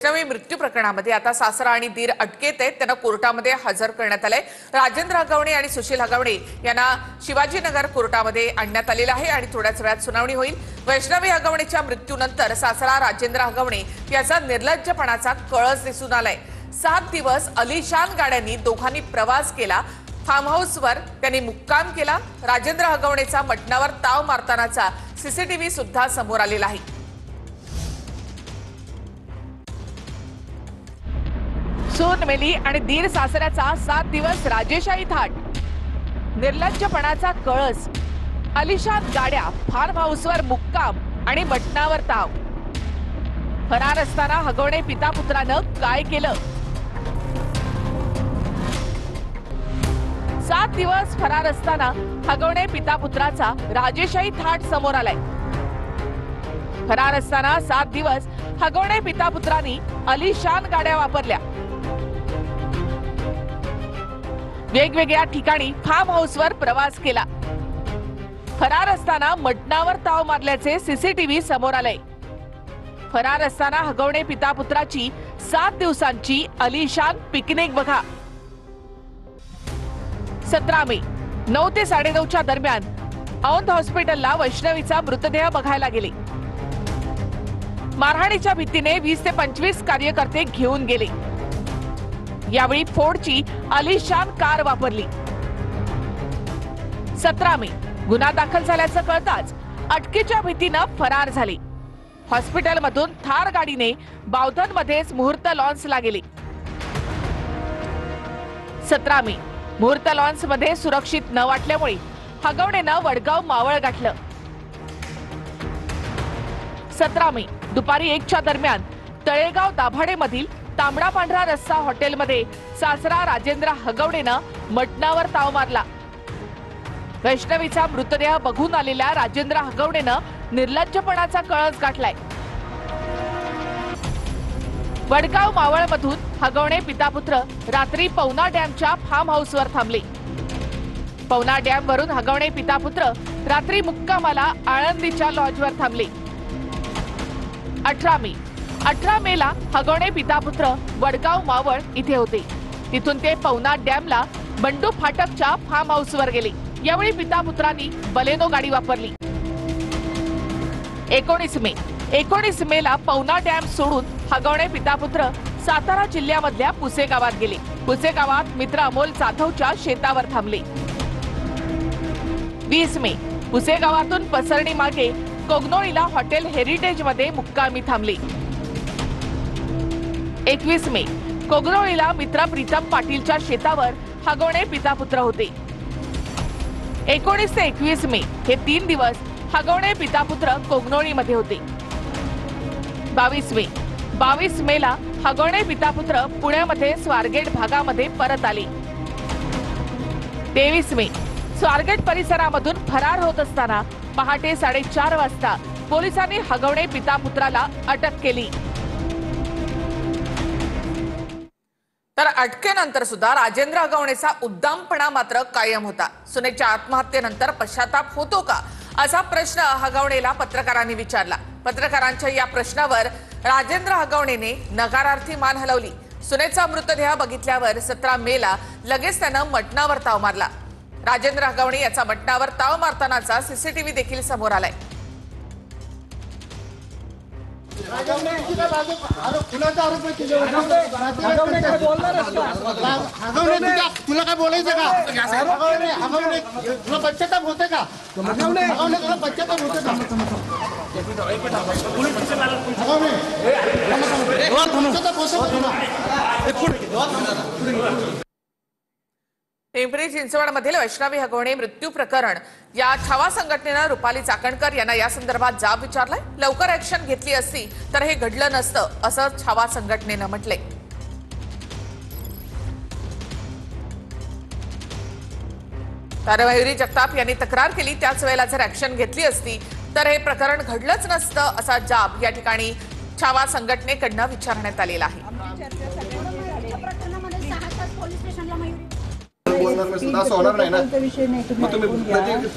वैष्णवी मृत्यू प्रकरणामध्ये आता सासरा आणि दीर अटकेत आहेत। त्यांना कोर्टामध्ये हजर करण्यात आलंय। राजेंद्र हगवणे आणि सुशील हगवणे यांना शिवाजीनगर कोर्टामध्ये आणण्यात आलेलं आहे आणि थोड्याच वेळात सुनावणी होईल। वैष्णवी हगवणेच्या मृत्यूनंतर सासरा राजेंद्र हगवणे याचा निर्लज्जपणाचा कळस दिसून आलाय। 7 दिवस अलिशान गाड्यांनी दोघांनी प्रवास केला। फार्म हाऊसवर त्यांनी मुक्काम केला। राजेंद्र हगवणेचा मटणावर ताव मारतानाचा सीसीटीव्ही सुद्धा समोर आलेला आहे। सून मेली आणि दीर सासऱ्याचा 7 दिवस राजेशाही थाट, निर्लज्जपणाचा कळस, अलिशान गाड्या, फार्म हाऊसवर मुक्काम आणि मटणावर ताव। फरार असताना हगवणे पिता पुत्रानं काय केलं? 7 दिवस फरार असताना हगवणे पिता पुत्राचा राजेशाही थाट समोर आलाय। फरार असताना 7 दिवस हगवणे पिता पुत्रांनी अलिशान गाड्या वापरल्या। वेगवेगळ्या ठिकाणी फार्म हाऊसवर प्रवास केला। फरार असताना मटणावर ताव मारल्याचे सीसीटीव्ही समोर आले। फरार असताना हगवणे पिता पुत्राची 7 दिवसांची अलिशान पिकनिक बघा। 17 मे 9 ते 9:30च्या दरम्यान औंध हॉस्पिटलला वैष्णवीचा मृतदेह बघायला गेले। मारहाणीच्या भीतीने 20 ते 25 कार्यकर्ते घेऊन गेले। यावेळी फोर्डची अलिशान कार वापरली। 17 मे गुन्हा दाखल झाल्याचं कळताच अटकेच्या भीतीनं फरार झाले। हॉस्पिटलमधून थार गाडीने बावधनमध्येच मुहूर्त लॉन्सला गेले। 17 मे मुहूर्त लॉन्समध्ये सुरक्षित न वाटल्यामुळे हगवणेनं वडगाव मावळ गाठलं। 17 मे दुपारी 1च्या दरम्यान तळेगाव दाभाडेमधील तांबडा पांढरा रस्सा हॉटेलमध्ये सासरा राजेंद्र हगवणेनं मटणावर ताव मारला। वैष्णवीचा मृतदेह बघून आलेल्या राजेंद्र हगवणेनं निर्लज्जपणाचा कळस गाठलाय। वडगाव मावळमधून हगवणे पिता पुत्र रात्री पवना डॅमच्या फार्म हाऊसवर थांबले। पवना डॅम वरून हगवणे पिता पुत्र रात्री मुक्कामाला आळंदीच्या लॉजवर थांबले। 18 मेला हगवणे पिता पुत्र वडगाव मावळ इथे होते। तिथून ते पवना डॅमला बंडू फाटकच्या फार्म हाऊसवर गेले। यावेळी पिता पुत्रांनी बलेनो गाडी वापरली। 19 मेला पवना डॅम सोडून हगवणे पिता पुत्र सातारा जिल्ह्यामधल्या पुसे गावात गेले। पुसे गावात मित्र अमोल जाधवच्या शेतावर थांबले। 20 मे पुसे गावातून पसरणी मागे कोगनोळीला हॉटेल हेरिटेज मध्ये मुक्कामी थांबले। 21 मे कोगनोळीला मित्र प्रीतम पाटीलच्या शेतावर हगवणे पिता पुत्र होते। 19 ते 21 मे हे 3 दिवस हगवणे पिता पुत्र कोगनोळीमध्ये होते। 22 मेला हगवणे पिता पुत्र पुण्यामध्ये स्वारगेट भागामध्ये परत आले। 23 मे स्वारगेट परिसरामधून फरार होत असताना पहाटे 4:30 वाजता पोलिसांनी हगवणे पिता पुत्राला अटक केली। तर अटकेनंतर सुद्धा राजेंद्र हगवणेचा उद्दामपणा मात्र कायम होता। सुनेच्या आत्महत्येनंतर पश्चाताप होतो का असा प्रश्न हगवणेला पत्रकारांनी विचारला। पत्रकारांच्या या प्रश्नावर राजेंद्र हगवणेने नकारार्थी मान हलवली। सुनेचा मृतदेह बघितल्यावर 17 मेला लगेच त्यानं मटणावर ताव मारला। राजेंद्र हगवणे याचा मटणावर ताव मारतानाचा सीसीटीव्ही देखील समोर आलाय। तुला काय बोलायचं का? तुला पश्चाताप होते का? तुला पश्चाताप होते का? पिंपरी चिंचवडमधील वैष्णवी हगवणे मृत्यू प्रकरण या छावा संघटनेनं रुपाली चाकणकर यांना या संदर्भात जाब विचारलाय। लवकर ऍक्शन घेतली असती तर हे घडलं नसतं असं छावा संघटनेनं म्हटलंय। तर मयुरी जगताप यांनी तक्रार केली, त्याच वेळेला जर ऍक्शन घेतली असती तर हे प्रकरण घडलंच नसतं असा जाब या ठिकाणी छावा संघटनेकडनं विचारण्यात आलेला आहे। होणार नसेल असं होणार नाही ना. मग तुम्ही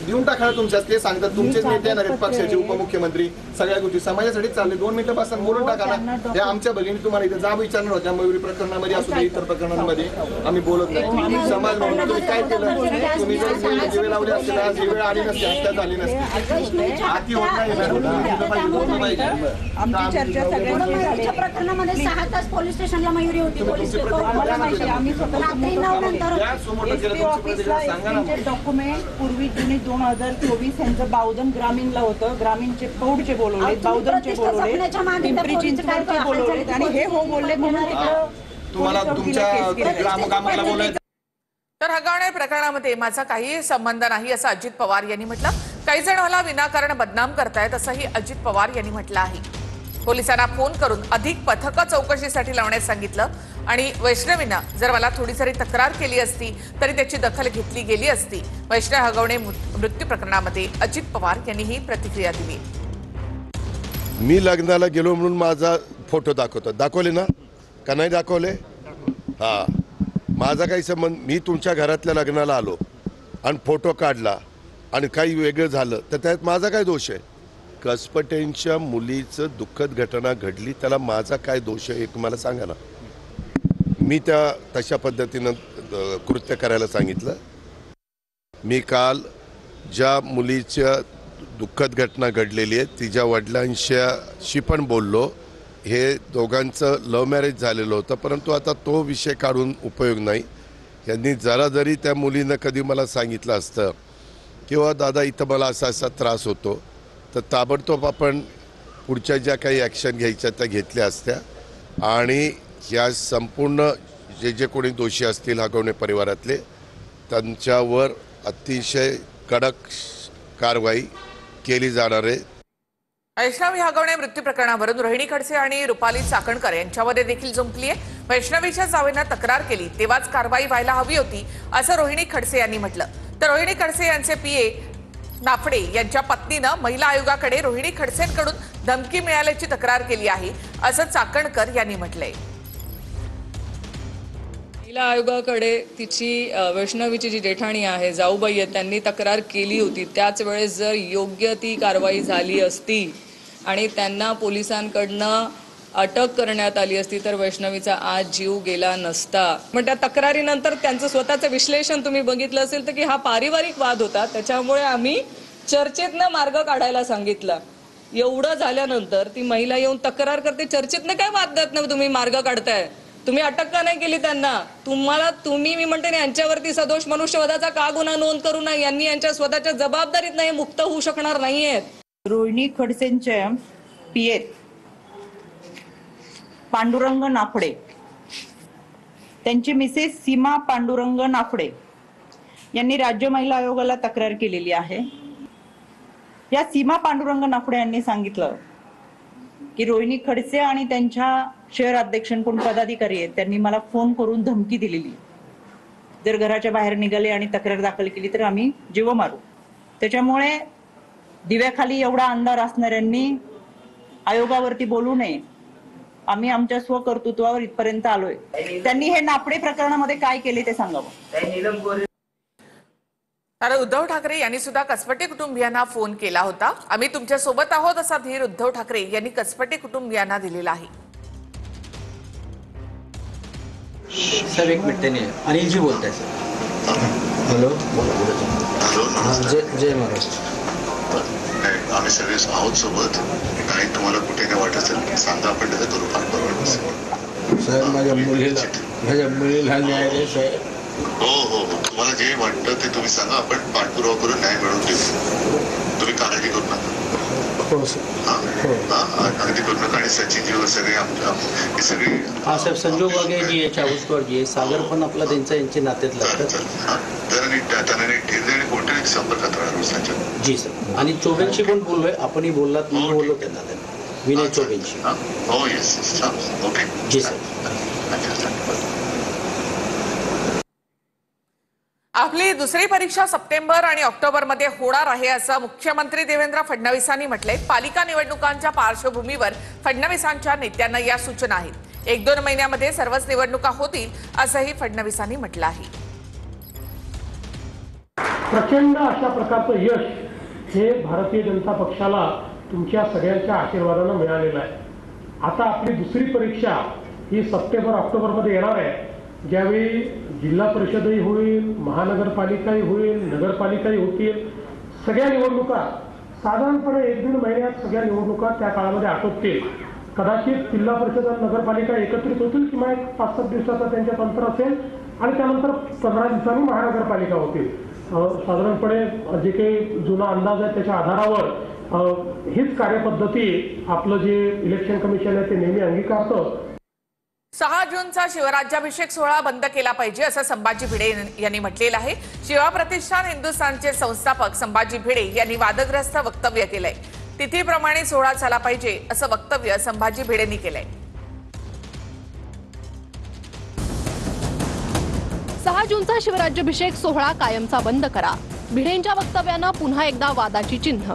देऊन टाका ना तुमच्याच, ते सांगतात तुमचेच नेते येणार आहेत पक्षाचे, उपमुख्यमंत्री, सगळ्या गोष्टी समाजासाठी चालले. 2 मिनिटं बसून बोलून टाका ना. त्या आमच्या भगिनी तुम्हाला इथे जाब विचारणार होत्या, मयुरी प्रकरणामध्ये असू दे, इतर प्रकरणांमध्ये आम्ही बोलत नाही. समाज म्हणून तुम्ही काय केलं? तुम्ही जर दिवे लावले असते आज ही वेळ आली नसती, हत्या झाली नसती. आती होत नाही आमची चर्चा सगळ्यांची प्रकरणामध्ये 6 तास पोलीस स्टेशनला मयुरी होती. पोलीस मला माहिती आम्ही डॉक्युमेंट पूर्वी जुनी 2024 यांचं बावधन ग्रामीणला होतं. ग्रामीणचे पौडचे बोलवले, बावधनचे बोलवले, पिंपरी चिंचवडचे बोलवले आणि हे हो बोलले म्हणून तुम्हाला तुमच्या ग्रामकामाला बोलायचं. तर हगवणे प्रकरणामध्ये माझा काहीही संबंध नाही असं अजित पवार यांनी म्हटलं. काही जण मला विनाकारण बदनाम करतायत असंही अजित पवार यांनी म्हटलं आहे. पोलिसांना फोन करून अधिक पथकं चौकशीसाठी लावण्यास सांगितलं आणि वैष्णवीनं जर मला थोडी जरी तक्रार केली असती तरी त्याची दखल घेतली गेली असती. वैष्णव हगवणे मृत्यू प्रकरणामध्ये अजित पवार यांनी ही प्रतिक्रिया दिली. मी लग्नाला गेलो म्हणून माझा फोटो दाखवले ना का नाही दाखवले? हा, माझा काही संबंध. मी तुमच्या घरातल्या लग्नाला आलो आणि फोटो काढला आणि काही वेगळं झालं तर त्यात माझा काय दोष आहे? कसपटेंच्या मुलीचं दुःखद घटना घडली, त्याला माझा काय दोष आहे एक मला सांगा ना. मी त्या तशा पद्धतीनं कृत्य करायला सांगितलं. मी काल ज्या मुलीच्या दुःखद घटना घडलेली आहे तिच्या वडिलांशी पण बोललो. हे दोघांचं लव्ह मॅरेज झालेलं होतं, परंतु आता तो विषय काढून उपयोग नाही. यांनी जरा जरी त्या मुलीनं कधी मला सांगितलं असतं किंवा दादा इथं मला असा असा त्रास होतो तर ताबडतोब आपण पुढच्या ज्या काही ॲक्शन घ्यायच्या त्या घेतल्या असत्या आणि ह्या संपूर्ण जे कोणी दोषी असतील हगवणे परिवारातले त्यांच्यावर अतिशय कडक कारवाई केली जाणार आहे. वैष्णवी हगवणे मृत्यू प्रकरणावरून रोहिणी खडसे आणि रुपाली चाकणकर यांच्यामध्ये देखील जुंपली आहे. वैष्णवीच्या जावेनं तक्रार केली तेव्हाच कारवाई व्हायला हवी होती असं रोहिणी खडसे यांनी म्हटलं. तर रोहिणी खडसे यांचे पीए नाफडे यांच्या पत्नीनं महिला आयोगाकडे रोहिणी खडसेंकडून धमकी मिळाल्याची तक्रार केली आहे असं चाकणकर यांनी म्हटलंय. महिला आयोगाकडे तिची वैष्णवीची जी जेठाणी आहे, जाऊबाई आहे, त्यांनी तक्रार केली होती. त्याच वेळेस जर योग्य ती कारवाई झाली असती आणि त्यांना पोलिसांकडनं अटक करण्यात आली असती तर वैष्णवीचा आज जीव गेला नसता. पण त्या तक्रारीनंतर त्यांचं स्वतःचं विश्लेषण तुम्ही बघितलं असेल तर की हा पारिवारिक वाद होता, त्याच्यामुळे आम्ही चर्चेतनं मार्ग काढायला सांगितला. एवढं झाल्यानंतर ती महिला येऊन तक्रार करते, चर्चेतनं काय वादातनं तुम्ही मार्ग काढताय? तुम्ही अटक का नाही केली त्यांना? मी म्हणते ना, यांच्यावरती सदोष मनुष्यवधाचा का गुन्हा नोंद करू नये? यांनी यांच्या स्वतःच्या जबाबदारीत नाही मुक्त होऊ शकणार नाहीयेत. रोहिणी खडसेंच्या पीए पांडुरंग नाफडे, त्यांची मिसेस सीमा पांडुरंग नाफडे यांनी राज्य महिला आयोगाला तक्रार केलेली आहे. या सीमा पांडुरंग नाफडे यांनी सांगितलं की रोहिणी खडसे आणि त्यांच्या शहर अध्यक्ष कोण पदाधिकारी आहेत त्यांनी मला फोन करून धमकी दिलेली, जर घराच्या बाहेर निघाले आणि तक्रार दाखल केली तर आम्ही जीव मारू. त्याच्यामुळे दिव्याखाली एवढा अंधार असणाऱ्यांनी आयोगावरती बोलू नये. आम्ही आमच्या स्वकर्तृत्वावर इथपर्यंत आलोय. त्यांनी हे नाफडे प्रकरणामध्ये काय केले ते सांगावं. तर उद्धव ठाकरे यांनी सुद्धा कसपटे कुटुंबियांना फोन केला होता. आम्ही तुमच्या सोबत आहोत असा धीर उद्धव ठाकरे यांनी कसपटे कुटुंबियांना दिलेला आहे. सर एक मिनिट, त्यांनी अनिलजी बोलताय सर. हॅलो, जय महाराष्ट्र. आम्ही सगळे आहोत सोबत आणि तुम्हाला कुठे काय वाटत असेल सांगा, आपण त्याचं करू पाठपुरावा. साहेब माझ्या मुलीला न्याय द्या साहेब. हो हो हो, तुम्हाला जे वाटतं ते तुम्ही सांगा, आपण पाठपुरावा करून न्याय मिळवून देऊ. तुम्ही काळजी करू नका. हो सर. अगदी करू नका. आणि सचिनजी सगळे हे सगळे हा साहेब, संजोग वगैरे जी आहे, चाऊसकर जी आहे, सागर पण आपला त्यांचा यांचे नात्यात लागतात. त्यांना ठेर आणि कोणत्याही संपर्कात राहणार. जी सर. आणि चोबेंशी पण बोललोय, आपणही बोललात, मी बोललो त्यांना, विनय चोबेंशी. हो येस, ओके. जी सर. आपली दुसरी परीक्षा सप्टेंबर आणि ऑक्टोबरमध्ये होणार आहे असं मुख्यमंत्री देवेंद्र फडणवीसांनी म्हटलंय. पालिका निवडणुकांच्या पार्श्वभूमीवर फडणवीसांच्या नेत्यांना या सूचना आहेत. 1-2 महिन्यामध्ये सर्वच निवडणुका होतील असंही फडणवीसांनी म्हटलं आहे. प्रचंड अशा प्रकारचं यश हे भारतीय जनता पक्षाला तुमच्या सगळ्यांच्या आशीर्वादानं मिळालेलं आहे. आता आपली दुसरी परीक्षा ही सप्टेंबर-ऑक्टोबरमध्ये येणार आहे, ज्यावेळी जिल्हा परिषदही होईल, महानगरपालिकाही होईल, नगरपालिकाही होतील. सगळ्या निवडणुका साधारणपणे 1-1.5 महिन्यात सगळ्या निवडणुका त्या काळामध्ये आटोपतील. कदाचित जिल्हा परिषद आणि नगरपालिका एकत्रित होतील किंवा 5-7 दिवसाचा त्यांच्यात अंतर असेल आणि त्यानंतर 15 दिवसांनी महानगरपालिका होतील. साधारणपणे जे काही जुना अंदाज आहे त्याच्या आधारावर हीच कार्यपद्धती आपलं जे इलेक्शन कमिशन आहे ते नेहमी अंगीकारतं. 6 जूनचा शिवराज्याभिषेक सोहळा बंद केला पाहिजे असं संभाजी भिडे यांनी म्हटलेलं आहे. शिवा प्रतिष्ठान हिंदुस्थानचे संस्थापक संभाजी भिडे यांनी वादग्रस्त वक्तव्य केलंय. तिथीप्रमाणे सोहळा झाला पाहिजे असं वक्तव्य संभाजी भिडेंनी केलंय. 6 जूनचा शिवराज्याभिषेक सोहळा कायमचा बंद करा. भिडेंच्या वक्तव्यानं पुन्हा एकदा वादाची चिन्ह.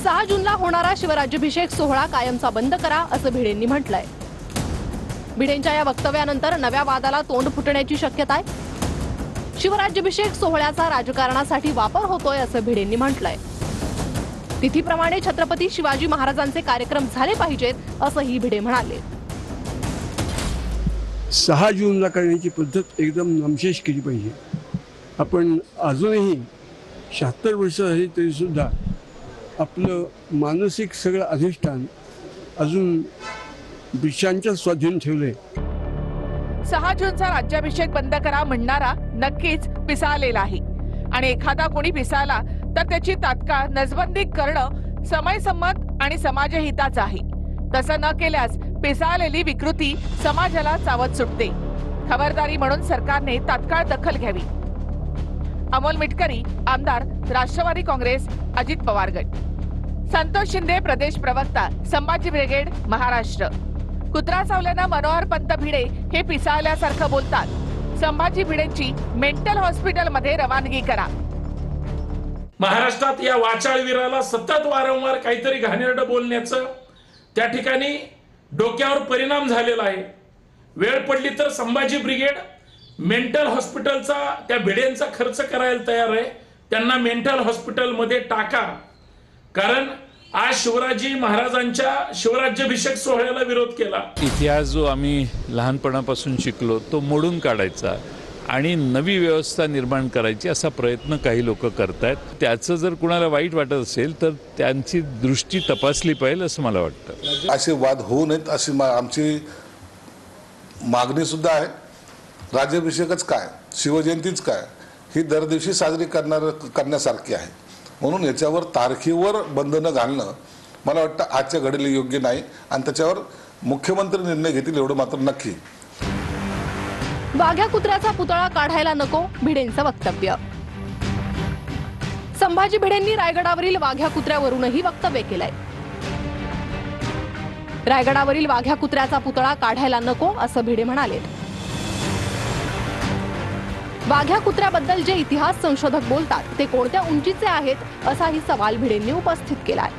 6 जूनला होणारा शिवराज्याभिषेक सोहळा कायमचा बंद करा असं भिडेंनी म्हटलंय. भिडेंच्या या वक्तव्यानंतर नव्या वादाला तोंड फुटण्याची शक्यता आहे. शिवराज्याभिषेक सोहळ्याचा राजकारणासाठी वापर होतोय असं भिडेंनी म्हटलंय. तिथीप्रमाणे छत्रपती शिवाजी महाराजांचे कार्यक्रम झाले पाहिजेत असंही भिडे म्हणाले. 6 जूनला करण्याची पद्धत एकदम नामशेष केली पाहिजे. आपण अजूनही 76 वर्ष झाली तरी सुद्धा आपलं मानसिक सगळं अधिष्ठान अजून ब्रिटिशांच्या स्वाधीन ठेवलंय. 6 जूनचा राज्याभिषेक बंद करा म्हणणारा नक्कीच पिसाळलेला आहे आणि एखादा कोणी पिसाळला तर त्याची तात्काळ नसबंदी करणं समयसंमत आणि समाजहिताचं आहे. तसं न केल्यास पिसाळलेली विकृती समाजाला चावत सुटते. खबरदारी म्हणून सरकारने तात्काळ दखल घ्यावी. अमोल मिटकरी, आमदार, राष्ट्रवादी काँग्रेस, अजित पवार गट. संतोष शिंदे, प्रदेश प्रवक्ता, संभाजी ब्रिगेड, महाराष्ट्र. कुत्रा चावल्यानं मनोहर पंत भिडे हे पिसाळल्यासारखं बोलतात. संभाजी भिडेंची मेंटल हॉस्पिटलमध्ये रवानगी करा. महाराष्ट्रात या वाचाळवीराला सतत वारंवार काहीतरी घाणेरडं बोलण्याचं त्या ठिकाणी डोक्यावर परिणाम झालेला आहे. वेळ पडली तर संभाजी ब्रिगेड मेंटल हॉस्पिटलचा त्या भिडेंचा खर्च करायला तयार आहे. त्यांना मेंटल हॉस्पिटलमध्ये टाका. कारण आज शिवराजी महाराजांच्या शिवराज्याभिषेक सोहळ्याला विरोध केला. इतिहास जो आम्ही लहानपणापासून शिकलो तो मोडून काढायचा आणि नवी व्यवस्था निर्माण करायची असा प्रयत्न काही लोक करतायत. त्याचं जर कुणाला वाईट वाटत असेल तर त्यांची दृष्टी तपासली पाहिजे असं मला वाटतं. असे वाद होऊ नयेत अशी आमची मागणी सुद्धा आहे. राज्याभिषेकच काय, शिवजयंतीच काय, ही दर दिवशी साजरी करण्यासारखी आहे. म्हणून याच्यावर तारखेवर बंधनं घालणं मला वाटतं आजच्या घडीला योग्य नाही आणि त्याच्यावर मुख्यमंत्री निर्णय घेतील एवढं मात्र नक्की. वाघ्या कुत्र्याचा पुतळा काढायला नको, भिडेंचं वक्तव्य. संभाजी भिडेंनी रायगडावरील वाघ्या कुत्र्यावरूनही वक्तव्य केलंय. रायगडावरील वाघ्या कुत्र्याचा पुतळा काढायला नको असं भिडे म्हणाले. वाघ्या कुत्र्याबद्दल जे इतिहास संशोधक बोलतात ते कोणत्या उंचीचे आहेत असाही सवाल भिडेंनी उपस्थित केलाय.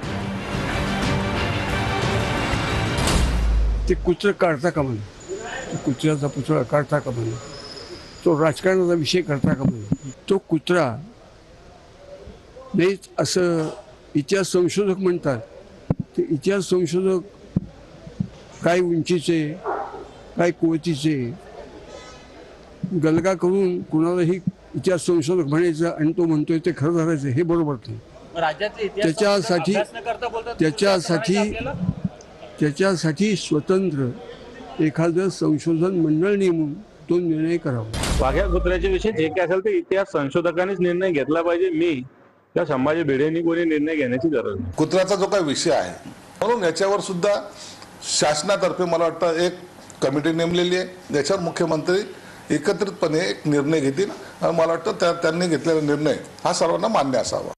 ते कुत्र काढता का म्हणे, कुत्र्याचा पुतळा काढता का म्हणे, तो राजकारणाचा विषय करता का म्हणे. तो कुत्रा नाही असं इतिहास संशोधक म्हणतात. ते इतिहास संशोधक काय उंचीचे काय कुवतीचे गलगा करून कुणालाही इतिहास संशोधक म्हणायचं आणि तो म्हणतोय ते खरं धरायचं हे बरोबर नाही. त्याच्यासाठी स्वतंत्र एखादं संशोधन मंडळ नेमून तो निर्णय करावा. वाघ्या कुत्र्याच्या विषयी जे काय असेल ते इतिहास संशोधकांनीच निर्णय घेतला पाहिजे. मी त्या संभाजी भिडेंनी कोणी निर्णय घेण्याची गरज नाही. कुत्र्याचा जो काही विषय आहे म्हणून याच्यावर सुद्धा शासनातर्फे मला वाटतं एक कमिटी नेमलेली आहे. याच्यावर मुख्यमंत्री एकत्रितपणे एक निर्णय घेतील आणि मला वाटतं त्यांनी घेतलेला निर्णय हा सर्वांना मान्य असावा.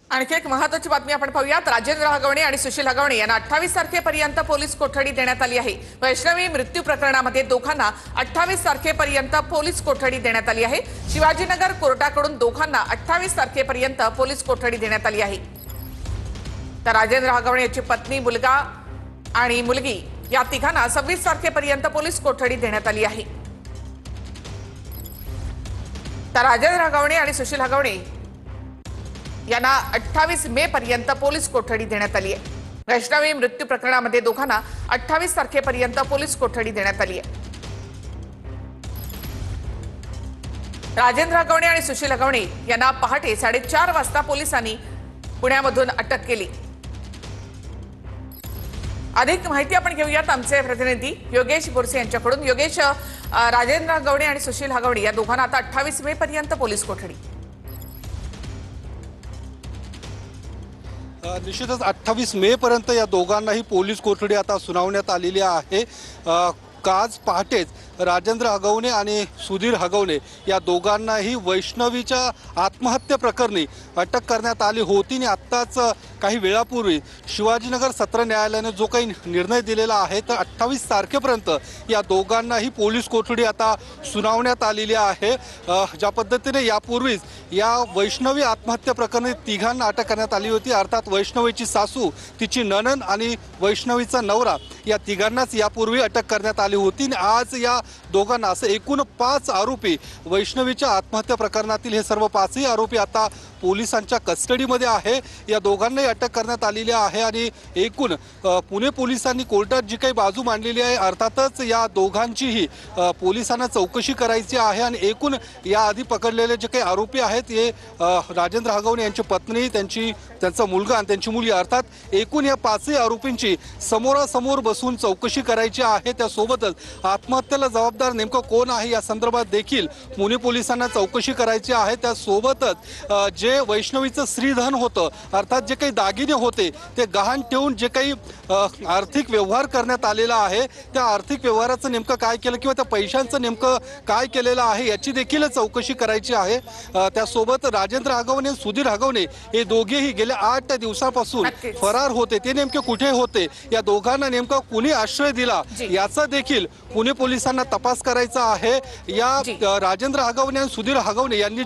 आणखी एक महत्त्वाची बातमी आपण पाहूयात. राजेंद्र हगवणे आणि सुशील हगवणे यांना 28 तारखेपर्यंत पोलीस कोठडी देण्यात आली आहे. वैष्णवी मृत्यू प्रकरणामध्ये दोघांना 28 तारखेपर्यंत पोलीस कोठडी देण्यात आली आहे. शिवाजीनगर कोर्टाकडून दोघांना 28 तारखेपर्यंत पोलीस कोठडी देण्यात आली आहे. तर राजेंद्र हगवणे याची पत्नी, मुलगा आणि मुलगी या तिघांना 26 तारखेपर्यंत पोलीस कोठडी देण्यात आली आहे. तर राजेंद्र हगवणे आणि सुशील हगवणे यांना 28 मे पर्यंत पोलीस कोठडी देण्यात आली आहे। वैष्णवी मृत्यू प्रकरणामध्ये दोघांना 28 तारखेपर्यंत पोलीस कोठडी देण्यात आली आहे। राजेंद्र हगवणे आणि सुशील हगवणे यांना पहाटे 4:30 वाजता पोलिसांनी पुण्यामधून अटक केली। अधिक माहिती आपण घेऊयात आमचे प्रतिनिधी योगेश बोरसे यांच्याकडून। योगेश, राजेंद्र हगवणे आणि सुशील हगवणे या दोघांना आता 28 मे पर्यंत पोलीस कोठडी। निश्चितच 28 मे पर्यंत या दोघांनाही पोलीस कोठडी आता सुनावण्यात आलेली आहे। आज पहाटेच राजेंद्र हगवणे आणि सुधीर हगवणे या दोघांनाही वैष्णवीच्या आत्महत्या प्रकरणी अटक करण्यात आली होती आणि आत्ताच काही वेळापूर्वी शिवाजीनगर सत्र न्यायालयाने जो काही निर्णय दिलेला आहे तर 28 तारखेपर्यंत या दोघांनाही पोलीस कोठडी आता सुनावण्यात आलेली आहे। ज्या पद्धतीने यापूर्वीच या वैष्णवी आत्महत्या प्रकरणी तिघांना अटक करण्यात आली होती, अर्थात वैष्णवीची सासू, तिची नणंद आणि वैष्णवीचा नवरा या तिघांनाच यापूर्वी अटक करण्यात आली होती। आज या दोघांना असं एकूण 5 आरोपी वैष्णवीच्या आत्महत्या प्रकरणातील हे सर्व 5ही आरोपी आता पोलिसांच्या कस्टडीमध्ये आहे। या दोघांनाही अटक करण्यात आलेली आहे आणि एकूण पुणे पोलिसांनी कोर्टात जी काही बाजू मांडलेली आहे अर्थातच या दोघांचीही पोलिसांना चौकशी करायची आहे आणि एकूण याआधी पकडलेले जे काही आरोपी आहेत हे राजेंद्र हगवणे यांची पत्नी, त्यांचा मुलगा आणि त्यांची मुलगी अर्थात एकूण या 5ही आरोपींची समोरासमोर बसून चौकशी करायची आहे। त्यासोबतच आत्महत्येला जबाबदार नेमकं कोण आहे या संदर्भात देखील पुणे पोलिसांना चौकशी करायची आहे। त्यासोबतच जे वैष्णवीचं श्रीधन होतं अर्थात जे काही दागिने होते ते गहाण ठेवून जे काही आर्थिक व्यवहार करण्यात आलेला आहे त्या आर्थिक व्यवहाराचं नेमकं काय केलं किंवा त्या पैशांचं नेमकं काय केलेलं आहे याची देखील चौकशी करायची आहे। त्यासोबत राजेंद्र हगवणे, सुधीर हगवणे हे दोघेही गेल्या 8 दिवसापासून फरार होते, ते नेमके कुठे होते, या दोघांना नेमका कुणी आश्रय दिला याचा देखील पुणे पोलिसांना तपास करायचा आहे। या राजेंद्र हगवणे आणि सुधीर हगवणे यांनी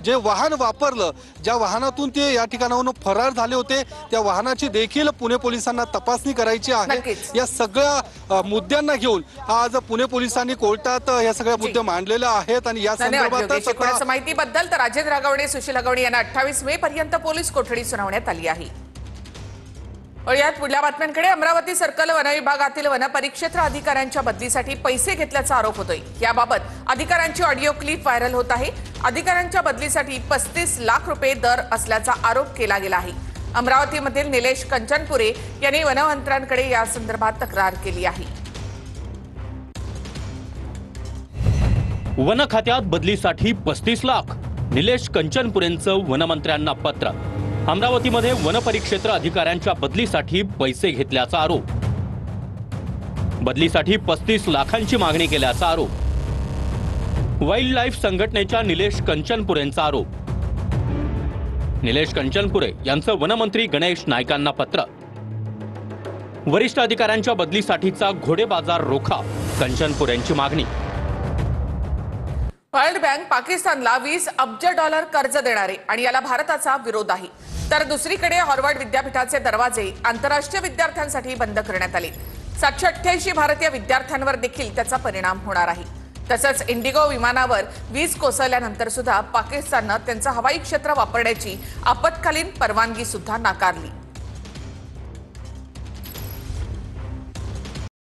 जे वाहन वापरलं, ज्या वाहनातून ते या ठिकाणाहून फरार झाले होते त्या वाहनाची देखील पुणे पोलिसांना तपासणी करायची आहे। या सगळ्या मुद्द्यांना घेऊन आज पुणे पोलिसांनी कोर्टात या सगळ्या मुद्दे मांडलेले आहेत आणि या संदर्भात माहितीबद्दल तर राजेंद्र हगवणे, सुशील हगवणे यांना 28 मे पर्यंत पोलीस कोठडी सुनावण्यात आली आहे। यात पुढल्या बातम्यांकडे अमरावती सर्कल वन विभागातील वन परिक्षेत्र अधिकाऱ्यांच्या बदलीसाठी पैसे घेतल्याचा आरोप होतोय। याबाबत अधिकाऱ्यांची ऑडिओ क्लिप व्हायरल होत आहे। अधिकाऱ्यांच्या बदलीसाठी 35 लाख रुपये दर असल्याचा आरोप केला गेला आहे। अमरावतीमधील निलेश कंचनपुरे यांनी वनमंत्र्यांकडे या संदर्भात तक्रार केली आहे। वन खात्यात बदलीसाठी 35 लाख, निलेश कंचनपुरेंचं वनमंत्र्यांना पत्र। अमरावतीमध्ये वन परिक्षेत्र अधिकाऱ्यांच्या बदलीसाठी पैसे घेतल्याचा आरोप, बदलीसाठी 35 लाखांची मागणी केल्याचा आरोप। वाईल्ड लाईफ संघटनेच्या निलेश कंचनपुरेंचा आरोप। निलेश कंचनपुरे यांचं वनमंत्री गणेश नाईकांना पत्र। वरिष्ठ अधिकाऱ्यांच्या बदलीसाठीचा घोडेबाजार रोखा, कंचनपुरेंची मागणी। वर्ल्ड बँक पाकिस्तानला $20 अब्ज कर्ज देणार आहे आणि याला भारताचा विरोध आहे। तर दुसरीकडे हार्वर्ड विद्यापीठाचे दरवाजे आंतरराष्ट्रीय विद्यार्थ्यांसाठी बंद करण्यात आले। 788 भारतीय विद्यार्थ्यांवर देखील त्याचा परिणाम होणार आहे। तसंच इंडिगो विमानावर वीज कोसळल्यानंतर सुद्धा पाकिस्ताननं त्यांचं हवाई क्षेत्र वापरण्याची आपत्कालीन परवानगी सुद्धा नाकारली।